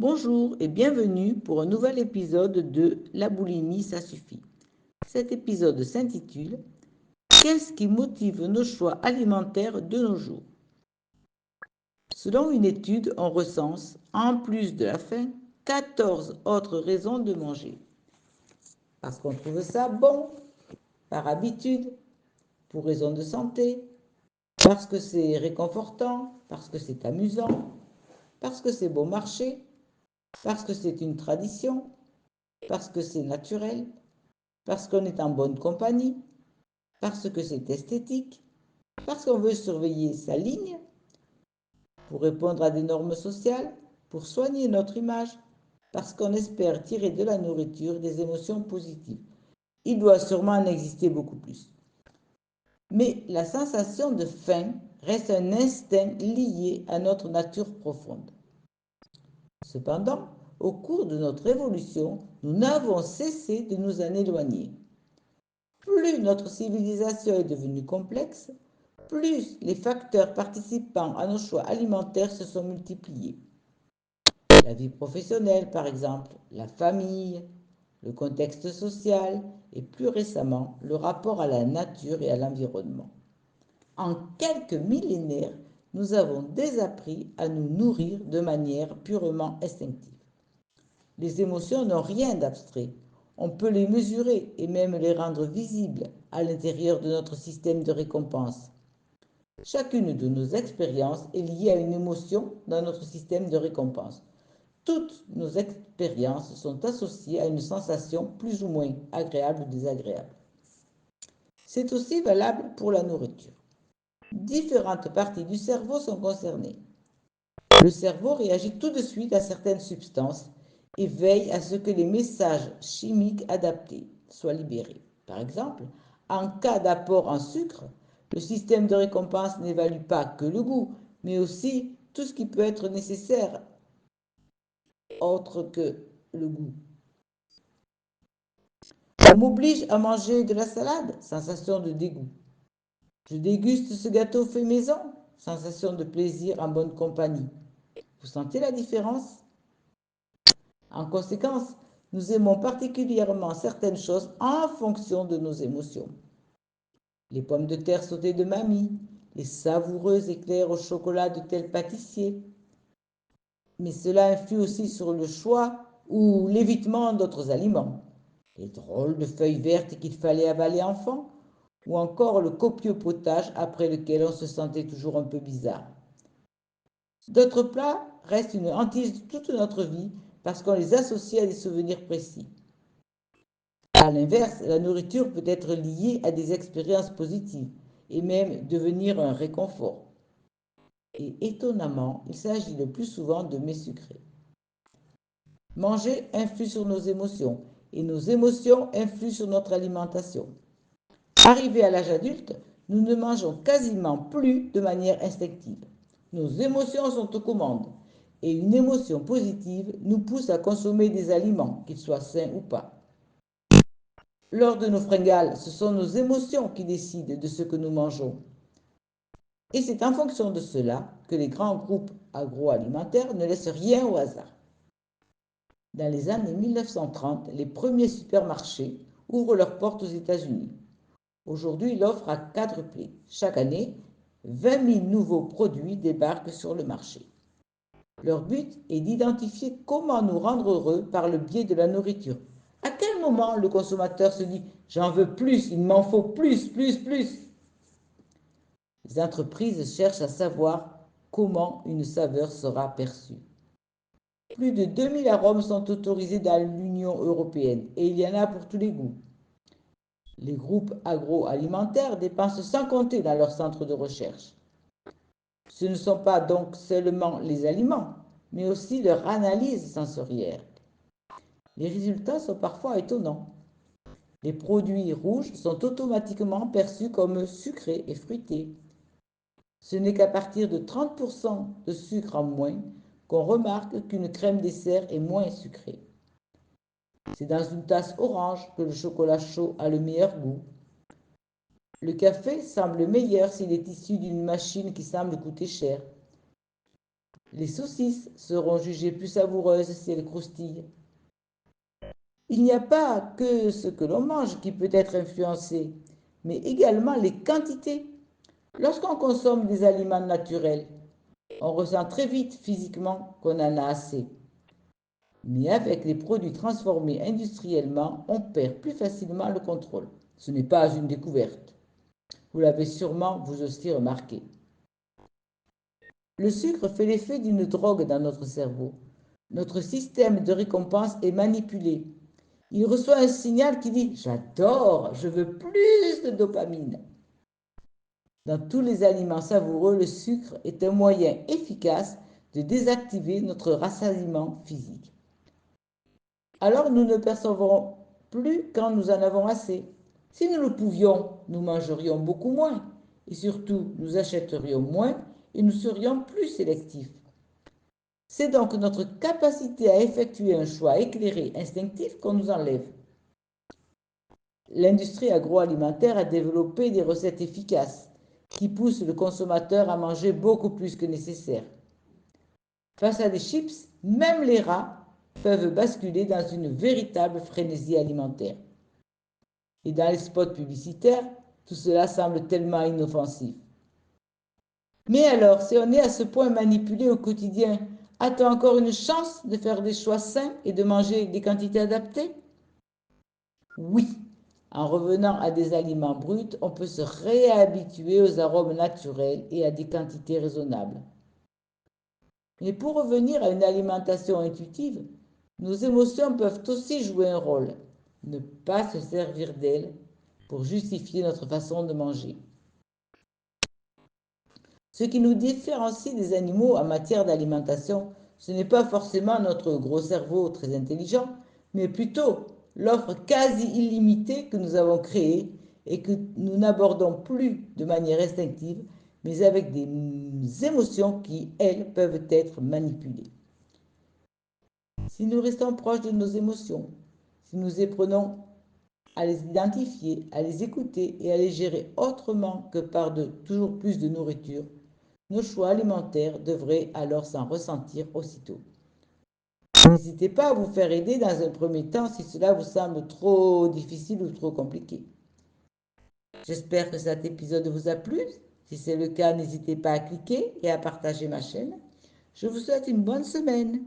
Bonjour et bienvenue pour un nouvel épisode de La boulimie, ça suffit. Cet épisode s'intitule Qu'est-ce qui motive nos choix alimentaires de nos jours? Selon une étude, on recense, en plus de la faim, 14 autres raisons de manger. Parce qu'on trouve ça bon, par habitude, pour raison de santé, parce que c'est réconfortant, parce que c'est amusant, parce que c'est bon marché, parce que c'est une tradition, parce que c'est naturel, parce qu'on est en bonne compagnie, parce que c'est esthétique, parce qu'on veut surveiller sa ligne, pour répondre à des normes sociales, pour soigner notre image, parce qu'on espère tirer de la nourriture des émotions positives. Il doit sûrement en exister beaucoup plus. Mais la sensation de faim reste un instinct lié à notre nature profonde. Cependant, au cours de notre évolution, nous n'avons cessé de nous en éloigner. Plus notre civilisation est devenue complexe, plus les facteurs participant à nos choix alimentaires se sont multipliés. La vie professionnelle, par exemple, la famille, le contexte social et plus récemment le rapport à la nature et à l'environnement. En quelques millénaires, nous avons désappris à nous nourrir de manière purement instinctive. Les émotions n'ont rien d'abstrait. On peut les mesurer et même les rendre visibles à l'intérieur de notre système de récompense. Chacune de nos expériences est liée à une émotion dans notre système de récompense. Toutes nos expériences sont associées à une sensation plus ou moins agréable ou désagréable. C'est aussi valable pour la nourriture. Différentes parties du cerveau sont concernées. Le cerveau réagit tout de suite à certaines substances et veille à ce que les messages chimiques adaptés soient libérés. Par exemple, en cas d'apport en sucre, le système de récompense n'évalue pas que le goût, mais aussi tout ce qui peut être nécessaire autre que le goût. On m'oblige à manger de la salade, sensation de dégoût. Je déguste ce gâteau fait maison, sensation de plaisir en bonne compagnie. Vous sentez la différence? En conséquence, nous aimons particulièrement certaines choses en fonction de nos émotions. Les pommes de terre sautées de mamie, les savoureux éclairs au chocolat de tel pâtissier. Mais cela influe aussi sur le choix ou l'évitement d'autres aliments. Les drôles de feuilles vertes qu'il fallait avaler enfant, ou encore le copieux potage après lequel on se sentait toujours un peu bizarre. D'autres plats restent une hantise toute notre vie parce qu'on les associe à des souvenirs précis. À l'inverse, la nourriture peut être liée à des expériences positives et même devenir un réconfort. Et étonnamment, il s'agit le plus souvent de mets sucrés. Manger influe sur nos émotions et nos émotions influent sur notre alimentation. Arrivés à l'âge adulte, nous ne mangeons quasiment plus de manière instinctive. Nos émotions sont aux commandes et une émotion positive nous pousse à consommer des aliments, qu'ils soient sains ou pas. Lors de nos fringales, ce sont nos émotions qui décident de ce que nous mangeons. Et c'est en fonction de cela que les grands groupes agroalimentaires ne laissent rien au hasard. Dans les années 1930, les premiers supermarchés ouvrent leurs portes aux États-Unis. Aujourd'hui, l'offre a quadruplé. Chaque année, 20 000 nouveaux produits débarquent sur le marché. Leur but est d'identifier comment nous rendre heureux par le biais de la nourriture. À quel moment le consommateur se dit « j'en veux plus, il m'en faut plus, plus, plus ». Les entreprises cherchent à savoir comment une saveur sera perçue. Plus de 2000 arômes sont autorisés dans l'Union européenne et il y en a pour tous les goûts. Les groupes agroalimentaires dépensent sans compter dans leurs centres de recherche. Ce ne sont pas donc seulement les aliments, mais aussi leur analyse sensorielle. Les résultats sont parfois étonnants. Les produits rouges sont automatiquement perçus comme sucrés et fruités. Ce n'est qu'à partir de 30% de sucre en moins qu'on remarque qu'une crème dessert est moins sucrée. C'est dans une tasse orange que le chocolat chaud a le meilleur goût. Le café semble meilleur s'il est issu d'une machine qui semble coûter cher. Les saucisses seront jugées plus savoureuses si elles croustillent. Il n'y a pas que ce que l'on mange qui peut être influencé, mais également les quantités. Lorsqu'on consomme des aliments naturels, on ressent très vite physiquement qu'on en a assez. Mais avec les produits transformés industriellement, on perd plus facilement le contrôle. Ce n'est pas une découverte. Vous l'avez sûrement vous aussi remarqué. Le sucre fait l'effet d'une drogue dans notre cerveau. Notre système de récompense est manipulé. Il reçoit un signal qui dit ⁇ J'adore, je veux plus de dopamine ⁇ Dans tous les aliments savoureux, le sucre est un moyen efficace de désactiver notre rassasiement physique. Alors nous ne percevrons plus quand nous en avons assez. Si nous le pouvions, nous mangerions beaucoup moins et surtout nous achèterions moins et nous serions plus sélectifs. C'est donc notre capacité à effectuer un choix éclairé, instinctif qu'on nous enlève. L'industrie agroalimentaire a développé des recettes efficaces qui poussent le consommateur à manger beaucoup plus que nécessaire. Face à des chips, même les rats peuvent basculer dans une véritable frénésie alimentaire. Et dans les spots publicitaires, tout cela semble tellement inoffensif. Mais alors, si on est à ce point manipulé au quotidien, a-t-on encore une chance de faire des choix sains et de manger des quantités adaptées? Oui, en revenant à des aliments bruts, on peut se réhabituer aux arômes naturels et à des quantités raisonnables. Mais pour revenir à une alimentation intuitive, nos émotions peuvent aussi jouer un rôle. Ne pas se servir d'elles pour justifier notre façon de manger. Ce qui nous différencie des animaux en matière d'alimentation, ce n'est pas forcément notre gros cerveau très intelligent, mais plutôt l'offre quasi illimitée que nous avons créée et que nous n'abordons plus de manière instinctive, mais avec des émotions qui, elles, peuvent être manipulées. Si nous restons proches de nos émotions, si nous apprenons à les identifier, à les écouter et à les gérer autrement que par toujours plus de nourriture, nos choix alimentaires devraient alors s'en ressentir aussitôt. N'hésitez pas à vous faire aider dans un premier temps si cela vous semble trop difficile ou trop compliqué. J'espère que cet épisode vous a plu. Si c'est le cas, n'hésitez pas à cliquer et à partager ma chaîne. Je vous souhaite une bonne semaine.